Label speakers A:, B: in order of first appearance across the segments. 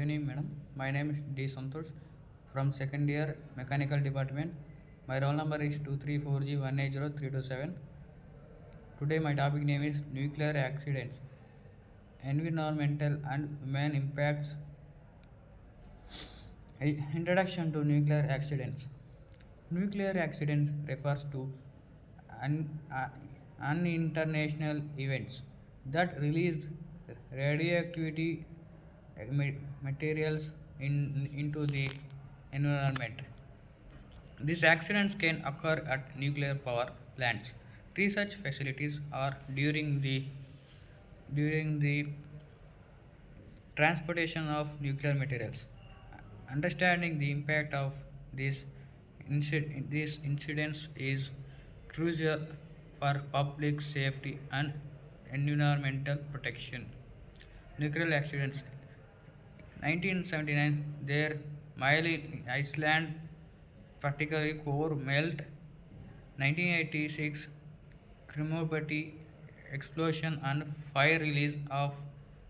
A: evening, madam. My name is D. Santosh from second year mechanical department. My roll number is 234G180327. Today, my topic name is nuclear accidents, environmental and human impacts. Introduction to nuclear accidents. Nuclear accidents refers to unintentional events that release radioactivity materials into the environment. These accidents can occur at nuclear power plants, research facilities, or during the transportation of nuclear materials. Understanding the impact of these incidents is crucial for public safety and environmental protection. Nuclear accidents. 1979, there mile in Iceland, particularly core melt. 1986, Krimorbati explosion and fire release of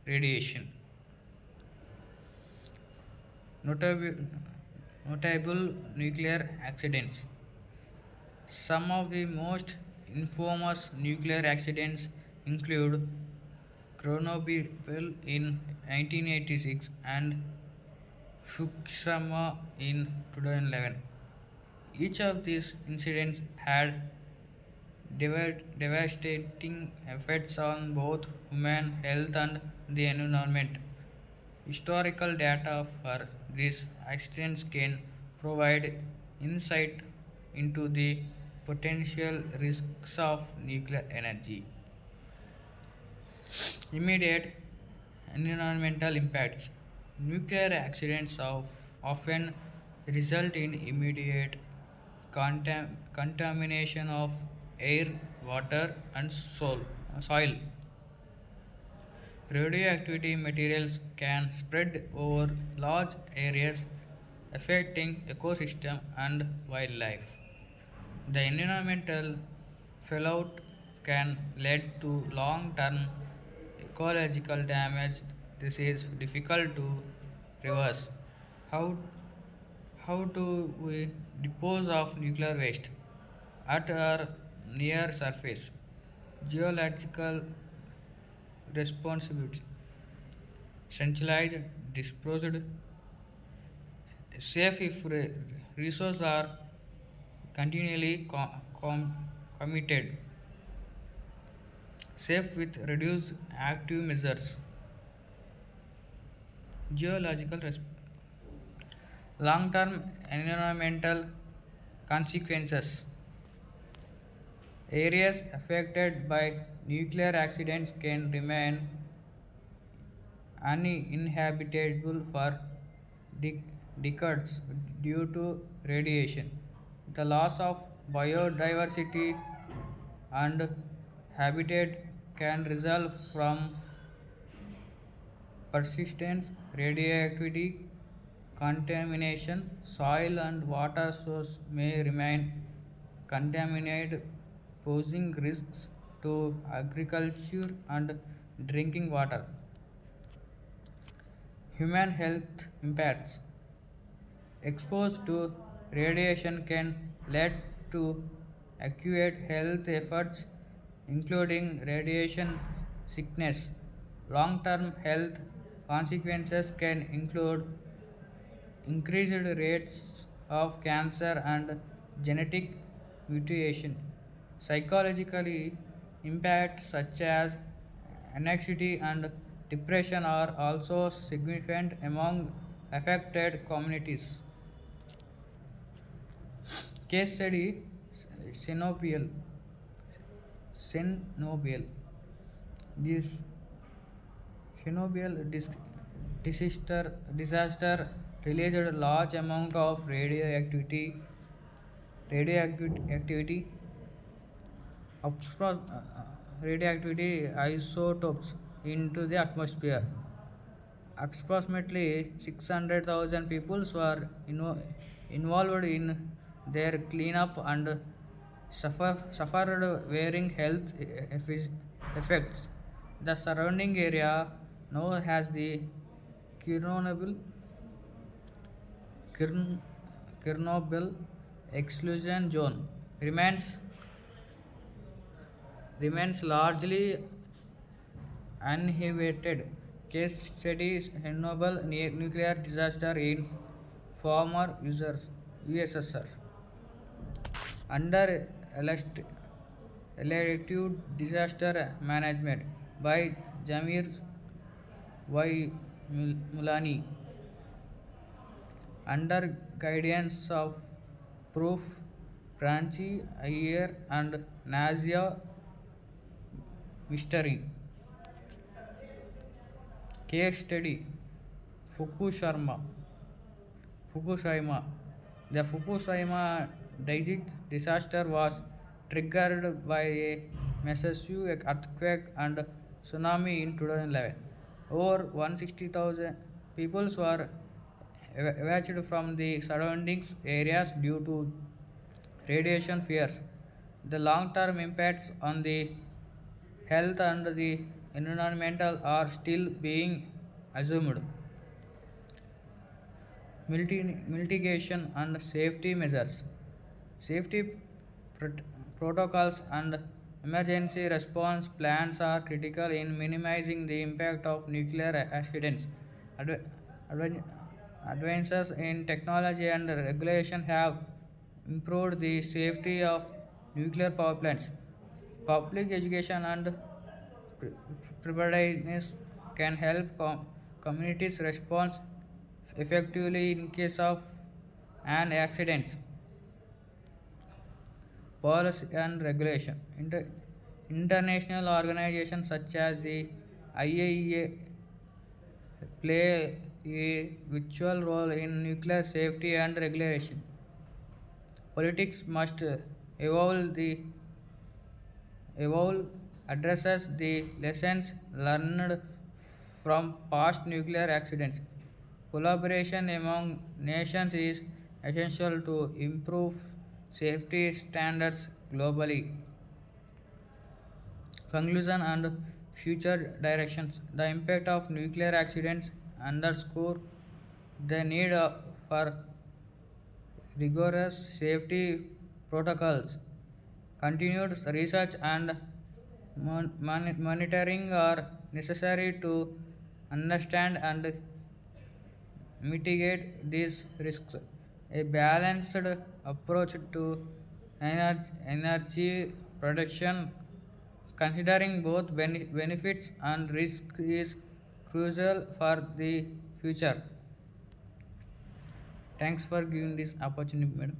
A: radiation. Notable, notable nuclear accidents. Some of the most infamous nuclear accidents include Chernobyl in 1986 and Fukushima in 2011. Each of these incidents had devastating effects on both human health and the environment. Historical data for these accidents can provide insight into the potential risks of nuclear energy. Immediate environmental impacts. Nuclear accidents often result in immediate contamination of air, water, and soil. Radioactivity materials can spread over large areas, affecting ecosystem and wildlife. The environmental fallout can lead to long-term ecological damage. This is difficult to reverse. How how do we dispose of nuclear waste at or near surface? Geological responsibility. Centralized, disposed, safe if resources are continually committed. Safe with reduced active measures. Geological long term environmental consequences. Areas affected by nuclear accidents can remain uninhabitable for decades due to radiation. The loss of biodiversity and habitat can result from persistent radioactivity contamination. Soil and water source may remain contaminated, posing risks to agriculture and drinking water. Human health impacts. Exposed to radiation can lead to acute health effects, including radiation sickness. Long term health consequences can include increased rates of cancer and genetic mutation. Psychologically, impacts such as anxiety and depression are also significant among affected communities. Case study. Chernobyl. Chernobyl. This disaster released a large amount of radioactivity upfront radioactivity isotopes into the atmosphere. Approximately 600,000 people were involved in their cleanup and suffered varying health effects. The surrounding area now has the Chernobyl, Chern- Chernobyl exclusion zone remains largely uninhabited. Case studies Chernobyl nuclear disaster in former users USSR under elect- elective disaster management by Jamir Y. Mulani under guidance of Proof, Franchi Ayer and Nazia Mystery. Case study Fukushima. Fukushima. The Fukushima disaster was triggered by a massive earthquake and tsunami in 2011. Over 160,000 people were evacuated from the surrounding areas due to radiation fears. The long term impacts on the health and the environmental are still being assumed. Mitigation and safety measures. Safety prot- protocols and emergency response plans are critical in minimizing the impact of nuclear accidents. Adv- advan- Advances in technology and regulation have improved the safety of nuclear power plants. Public education and pre- preparedness can help communities respond effectively in case of an accident. Policy and regulation. International organizations such as the IAEA play a vital role in nuclear safety and regulation. Politics must evolve addresses the lessons learned from past nuclear accidents. Collaboration among nations is essential to improve safety standards globally. Conclusion and future directions. The impact of nuclear accidents underscore the need for rigorous safety protocols. Continued research and monitoring are necessary to understand and mitigate these risks. A balanced approach to energy production, considering both benefits and risks, is crucial for the future. Thanks for giving this opportunity, madam.